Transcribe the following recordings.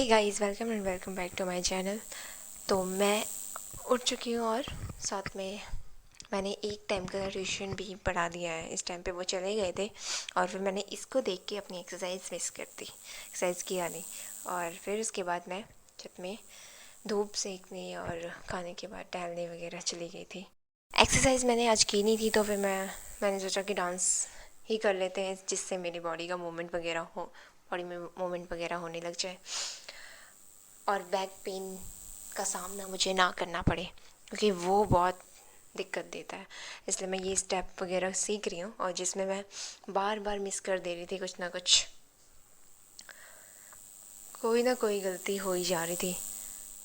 Hey guys, welcome and welcome back to my channel. तो मैं उठ चुकी हूँ और साथ में मैंने एक टाइम का ट्यूशन भी पढ़ा दिया है। इस टाइम पे वो चले गए थे और फिर मैंने इसको देख के अपनी एक्सरसाइज मिस कर दी, एक्सरसाइज किया नहीं। और फिर उसके बाद मैं छत में धूप सेकने और खाने के बाद टहलने वगैरह चली गई थी। एक्सरसाइज मैंने आज की नहीं थी, तो फिर मैंने सोचा कि डांस ही कर लेते हैं, जिससे मेरी बॉडी का मूवमेंट वगैरह हो, बॉडी में मूवमेंट वगैरह होने लग जाए और बैक पेन का सामना मुझे ना करना पड़े, क्योंकि वो बहुत दिक्कत देता है। इसलिए मैं ये स्टेप वगैरह सीख रही हूँ, और जिसमें मैं बार बार मिस कर दे रही थी, कुछ ना कुछ, कोई ना कोई गलती हो ही जा रही थी।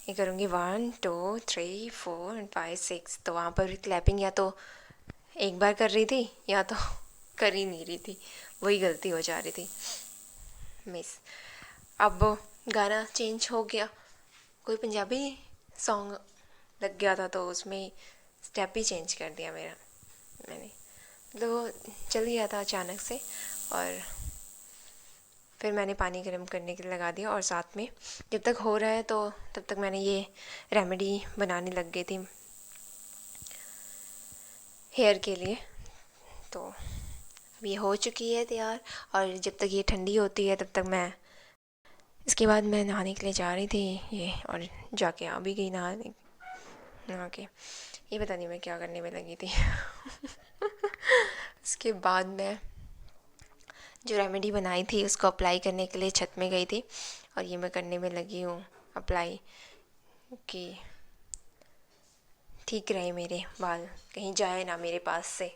ये करूँगी 1 2 3 4 एंड 5 6, तो वहाँ पर क्लैपिंग या तो एक बार कर रही थी या तो कर ही नहीं रही थी, वही गलती हो जा रही थी, मिस। अब गाना चेंज हो गया, कोई पंजाबी सॉन्ग लग गया था, तो उसमें स्टेप ही चेंज कर दिया मैंने। तो चल गया था अचानक से, और फिर मैंने पानी गर्म करने के लिए लगा दिया, और साथ में जब तक हो रहा है तो तब तक मैंने ये रेमेडी बनाने लग गई थी हेयर के लिए। तो अब ये हो चुकी है तैयार, और जब तक ये ठंडी होती है तब तक इसके बाद मैं नहाने के लिए जा रही थी ये, और जाके आ भी गई नहा के। ये पता नहीं मैं क्या करने में लगी थी। उसके बाद मैं जो रेमेडी बनाई थी उसको अप्लाई करने के लिए छत में गई थी, और ये मैं करने में लगी हूँ अप्लाई, कि ठीक रहे मेरे बाल, कहीं जाए ना मेरे पास से,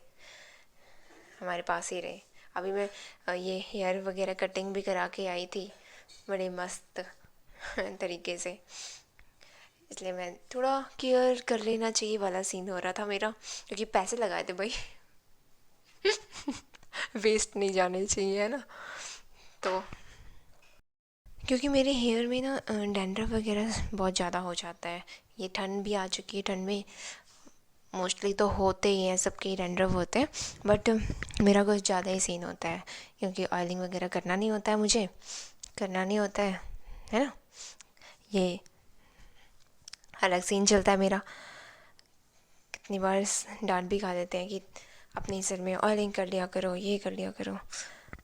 हमारे पास ही रहे। अभी मैं ये हेयर वगैरह कटिंग भी करा के आई थी बड़े मस्त तरीके से, इसलिए मैं थोड़ा केयर कर लेना चाहिए वाला सीन हो रहा था मेरा, क्योंकि पैसे लगाए थे भाई। वेस्ट नहीं जाने चाहिए, है ना। तो क्योंकि मेरे हेयर में ना डैंड्रफ वगैरह बहुत ज़्यादा हो जाता है। ये ठंड भी आ चुकी है, ठंड में मोस्टली तो होते ही हैं, सबके डैंड्रफ होते हैं, बट मेरा कुछ ज़्यादा ही सीन होता है, क्योंकि ऑयलिंग वगैरह करना नहीं होता है, मुझे करना नहीं होता है ना। ये अलग सीन चलता है मेरा। कितनी बार डांट भी खा देते हैं कि अपने सिर में ऑयलिंग कर लिया करो, ये कर लिया करो,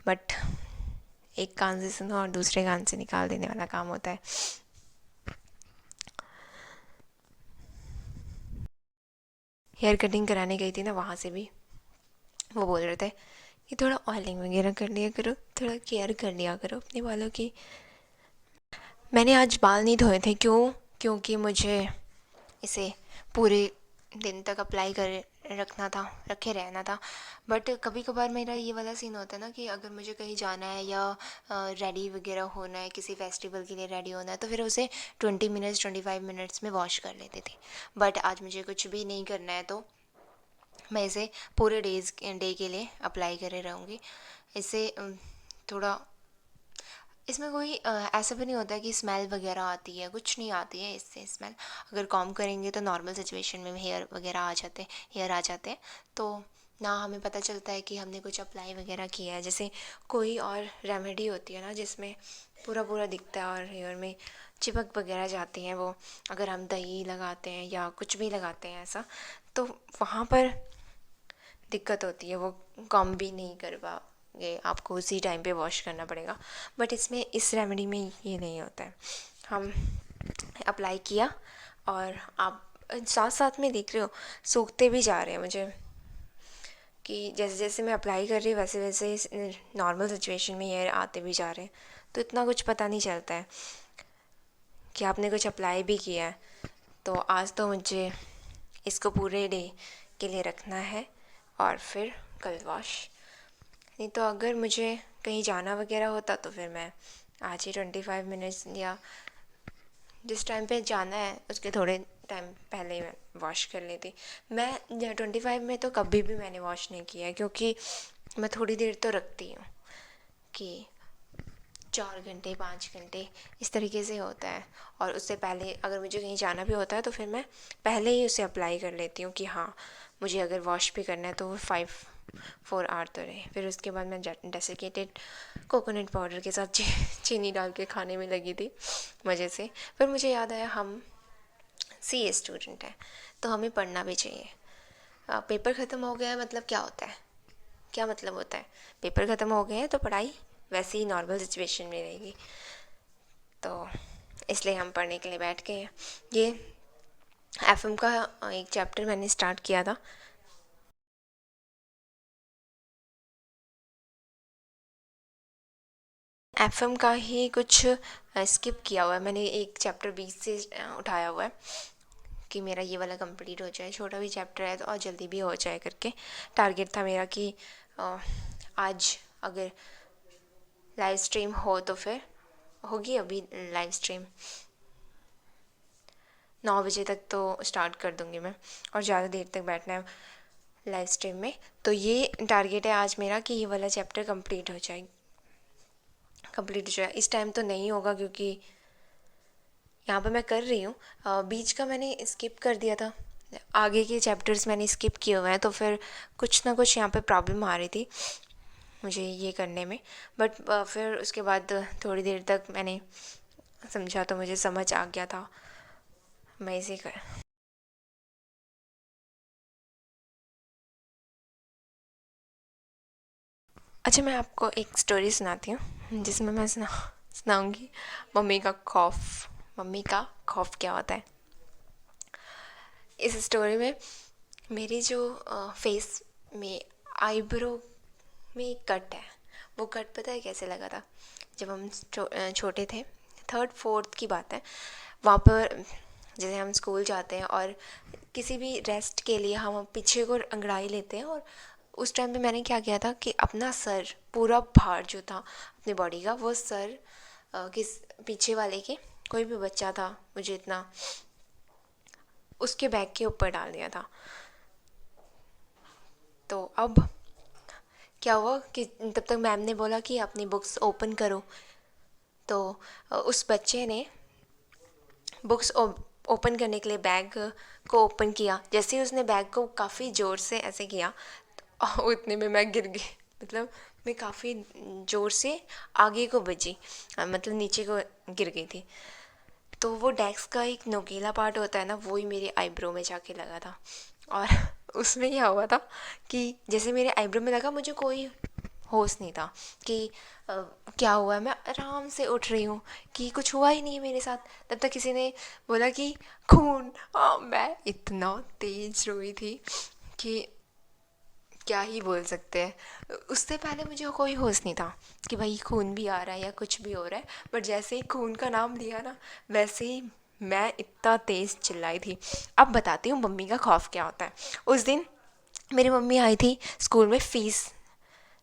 बट एक कान से सुनो और दूसरे कान से निकाल देने वाला काम होता है। हेयर कटिंग कराने गई थी ना, वहाँ से भी वो बोल रहे थे कि थोड़ा ऑयलिंग वगैरह कर लिया करो, थोड़ा केयर कर लिया करो अपने बालों की। मैंने आज बाल नहीं धोए थे, क्योंकि मुझे इसे पूरे दिन तक अप्लाई कर रखे रहना था। बट कभी कभार मेरा ये वाला सीन होता है ना, कि अगर मुझे कहीं जाना है या रेडी वगैरह होना है, किसी फेस्टिवल के लिए रेडी होना है, तो फिर उसे 20 मिनट्स 25 मिनट्स में वॉश कर लेती थी। बट आज मुझे कुछ भी नहीं करना है, तो मैं इसे पूरे डे के लिए अप्लाई करे रहूँगी। इससे थोड़ा, इसमें कोई ऐसा भी नहीं होता है कि स्मेल वगैरह आती है, कुछ नहीं आती है इससे स्मेल। अगर कॉम करेंगे तो नॉर्मल सिचुएशन में हेयर वगैरह हेयर आ जाते हैं, तो ना हमें पता चलता है कि हमने कुछ अप्लाई वगैरह किया है। जैसे कोई और रेमेडी होती है ना, जिसमें पूरा पूरा दिखता है और हेयर में चिपक वगैरह जाती हैं वो, अगर हम दही लगाते हैं या कुछ भी लगाते हैं ऐसा, तो वहाँ पर दिक्कत होती है, वो कॉम भी नहीं कर पाओगे, आपको उसी टाइम पे वॉश करना पड़ेगा। बट इस रेमेडी में ये नहीं होता है। हम अप्लाई किया, और आप साथ साथ में देख रहे हो सूखते भी जा रहे हैं मुझे, कि जैसे जैसे मैं अप्लाई कर रही हूँ वैसे वैसे नॉर्मल सिचुएशन में हेयर आते भी जा रहे हैं, तो इतना कुछ पता नहीं चलता है कि आपने कुछ अप्लाई भी किया है। तो आज तो मुझे इसको पूरे डे के लिए रखना है, और फिर कल वॉश। नहीं तो अगर मुझे कहीं जाना वगैरह होता तो फिर मैं आज ही 25 मिनट्स या जिस टाइम पे जाना है उसके थोड़े टाइम पहले ही मैं वॉश कर लेती। मैं 25 में तो कभी भी मैंने वॉश नहीं किया है, क्योंकि मैं थोड़ी देर तो रखती हूँ कि 4 घंटे 5 घंटे इस तरीके से होता है। और उससे पहले अगर मुझे कहीं जाना भी होता है तो फिर मैं पहले ही उसे अप्लाई कर लेती हूँ कि हाँ, मुझे अगर वॉश भी करना है तो वो 4 आवर तो रहे। फिर उसके बाद मैं डेसिकेटेड कोकोनट पाउडर के साथ चीनी डाल के खाने में लगी थी मज़े से। फिर मुझे याद आया हम सीए स्टूडेंट हैं तो हमें पढ़ना भी चाहिए। पेपर ख़त्म हो गया है मतलब क्या होता है, क्या मतलब होता है, पेपर ख़त्म हो गए हैं तो पढ़ाई वैसे ही नॉर्मल सिचुएशन में रहेगी। तो इसलिए हम पढ़ने के लिए बैठ गए हैं। ये एफएम का एक चैप्टर मैंने स्टार्ट किया था। एफएम का ही कुछ स्किप किया हुआ है मैंने, एक चैप्टर बीच से उठाया हुआ है कि मेरा ये वाला कंप्लीट हो जाए। छोटा भी चैप्टर है तो और जल्दी भी हो जाए करके टारगेट था मेरा कि आज अगर लाइव स्ट्रीम हो तो फिर होगी। अभी लाइव स्ट्रीम 9 बजे तक तो स्टार्ट कर दूँगी मैं, और ज़्यादा देर तक बैठना है लाइव स्ट्रीम में। तो ये टारगेट है आज मेरा कि ये वाला चैप्टर कंप्लीट हो जाए, कंप्लीट हो जाए। इस टाइम तो नहीं होगा क्योंकि यहाँ पर मैं कर रही हूँ। बीच का मैंने स्किप कर दिया था, आगे के चैप्टर्स मैंने स्किप किए हुए हैं, तो फिर कुछ ना कुछ यहाँ पे प्रॉब्लम आ रही थी मुझे ये करने में। बट फिर उसके बाद थोड़ी देर तक मैंने समझा तो मुझे समझ आ गया था, मैं इसे कर। अच्छा, मैं आपको एक स्टोरी सुनाती हूँ जिसमें मैं सुनाऊँगी मम्मी का खौफ। मम्मी का खौफ क्या होता है। इस स्टोरी में मेरी जो फेस में आईब्रो में एक कट है, वो कट पता है कैसे लगा था। जब हम छोटे थे, थर्ड फोर्थ की बात है, वहाँ पर जैसे हम स्कूल जाते हैं और किसी भी रेस्ट के लिए हम पीछे को अंगड़ाई लेते हैं, और उस टाइम पे मैंने क्या किया था कि अपना सर पूरा भार जो था अपनी बॉडी का, वो सर किस पीछे वाले के कोई भी बच्चा था मुझे इतना, उसके बैग के ऊपर डाल दिया था। तो अब क्या हुआ कि तब तक मैम ने बोला कि अपनी बुक्स ओपन करो। तो उस बच्चे ने बुक्स ओपन करने के लिए बैग को ओपन किया। जैसे ही उसने बैग को काफ़ी ज़ोर से ऐसे किया तो उतने में मैं गिर गई। मतलब मैं काफ़ी ज़ोर से आगे को बजी, मतलब नीचे को गिर गई थी। तो वो डेस्क का एक नोकीला पार्ट होता है ना, वो ही मेरे आईब्रो में जाके लगा था। और उसमें क्या हुआ था कि जैसे मेरे आईब्रो में लगा, मुझे कोई होश नहीं था कि क्या हुआ है। मैं आराम से उठ रही हूँ कि कुछ हुआ ही नहीं है मेरे साथ। तब तक किसी ने बोला कि खून। मैं इतना तेज रोई थी कि क्या ही बोल सकते हैं। उससे पहले मुझे कोई होश नहीं था कि भाई खून भी आ रहा है या कुछ भी हो रहा है। बट जैसे ही खून का नाम लिया ना, वैसे ही मैं इतना तेज़ चिल्लाई थी। अब बताती हूँ मम्मी का खौफ क्या होता है। उस दिन मेरी मम्मी आई थी स्कूल में फ़ीस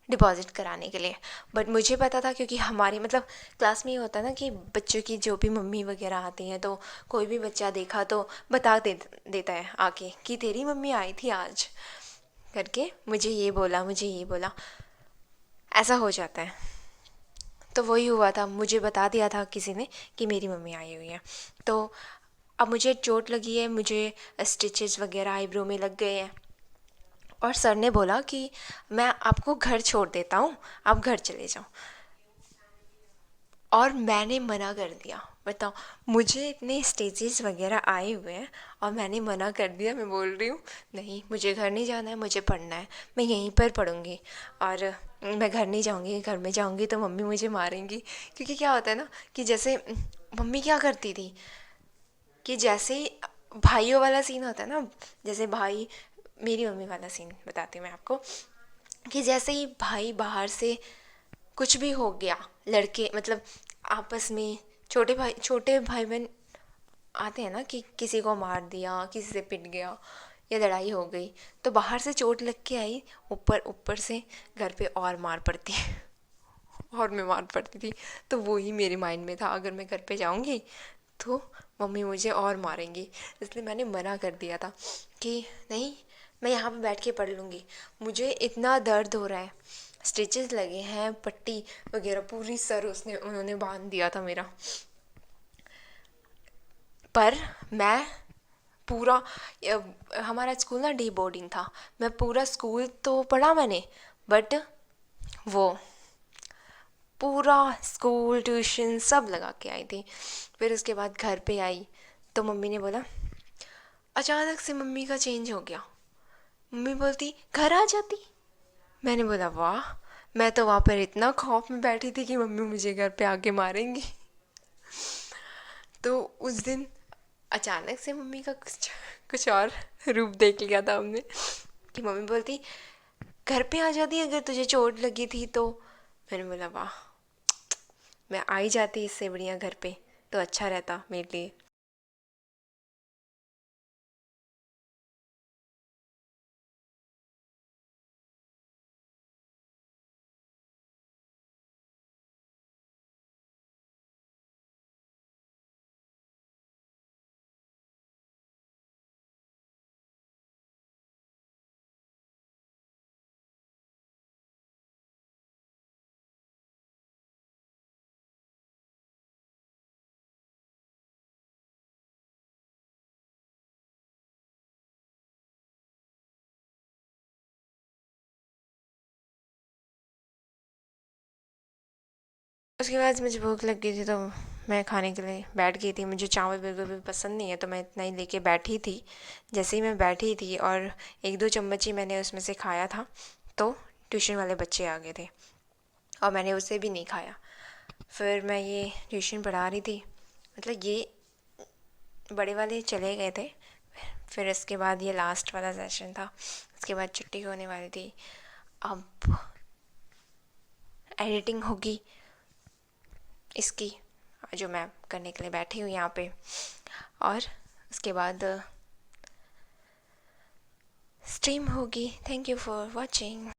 डिपॉज़िट कराने के लिए। बट मुझे पता था क्योंकि हमारी मतलब क्लास में ये होता है ना कि बच्चों की जो भी मम्मी वगैरह आती हैं तो कोई भी बच्चा देखा तो देता है आके कि तेरी मम्मी आई थी आज करके, मुझे ये बोला, मुझे ये बोला, ऐसा हो जाता है। तो वही हुआ था, मुझे बता दिया था किसी ने कि मेरी मम्मी आई हुई है। तो अब मुझे चोट लगी है, मुझे स्टिचेस वगैरह आईब्रो में लग गए हैं, और सर ने बोला कि मैं आपको घर छोड़ देता हूँ, आप घर चले जाओ। और मैंने मना कर दिया। बताओ, मुझे इतने स्टेजेस वगैरह आए हुए हैं और मैंने मना कर दिया। मैं बोल रही हूँ नहीं, मुझे घर नहीं जाना है, मुझे पढ़ना है, मैं यहीं पर पढ़ूँगी। और मैं घर नहीं जाऊँगी, घर में जाऊँगी तो मम्मी मुझे मारेंगी। क्योंकि क्या होता है ना कि जैसे मम्मी क्या करती थी कि जैसे ही भाइयों वाला सीन होता है ना, जैसे भाई, मेरी मम्मी वाला सीन बताती हूँ मैं आपको, कि जैसे ही भाई बाहर से कुछ भी हो गया, लड़के मतलब आपस में छोटे भाई बहन आते हैं ना कि किसी को मार दिया, किसी से पिट गया या लड़ाई हो गई, तो बाहर से चोट लग के आई, ऊपर ऊपर से घर पे और मार पड़ती और मैं मार पड़ती थी। तो वो ही मेरे माइंड में था, अगर मैं घर पे जाऊंगी तो मम्मी मुझे और मारेंगी। इसलिए मैंने मना कर दिया था कि नहीं, मैं यहाँ पे बैठ के पढ़ लूँगी। मुझे इतना दर्द हो रहा है, स्टिचेस लगे हैं, पट्टी वगैरह पूरी सर उन्होंने बांध दिया था मेरा। पर मैं पूरा हमारा स्कूल ना डे बोर्डिंग था। मैं पूरा स्कूल तो पढ़ा मैंने, बट वो पूरा स्कूल ट्यूशन सब लगा के आई थी। फिर उसके बाद घर पे आई तो मम्मी ने बोला, अचानक से मम्मी का चेंज हो गया। मम्मी बोलती घर आ जाती। मैंने बोला वाह। मैं तो वहाँ पर इतना खौफ में बैठी थी कि मम्मी मुझे घर पे आके मारेंगी। तो उस दिन अचानक से मम्मी का कुछ कुछ और रूप देख लिया था हमने, कि मम्मी बोलती घर पे आ जाती अगर तुझे चोट लगी थी तो। मैंने बोला वाह, मैं आ ही जाती इससे बढ़िया घर पे तो अच्छा रहता मेरे लिए। उसके बाद मुझे भूख लग गई थी तो मैं खाने के लिए बैठ गई थी। मुझे चावल बिल्कुल भी पसंद नहीं है तो मैं इतना ही लेके बैठी थी। जैसे ही मैं बैठी थी और एक दो चम्मच ही मैंने उसमें से खाया था तो ट्यूशन वाले बच्चे आ गए थे और मैंने उसे भी नहीं खाया। फिर मैं ये ट्यूशन पढ़ा रही थी, मतलब ये बड़े वाले चले गए थे। फिर इसके बाद ये लास्ट वाला सेशन था, उसके बाद छुट्टी होने वाली थी। अब एडिटिंग होगी इसकी, जो मैं करने के लिए बैठी हूँ यहाँ पे। और उसके बाद स्ट्रीम होगी। Thank you for watching.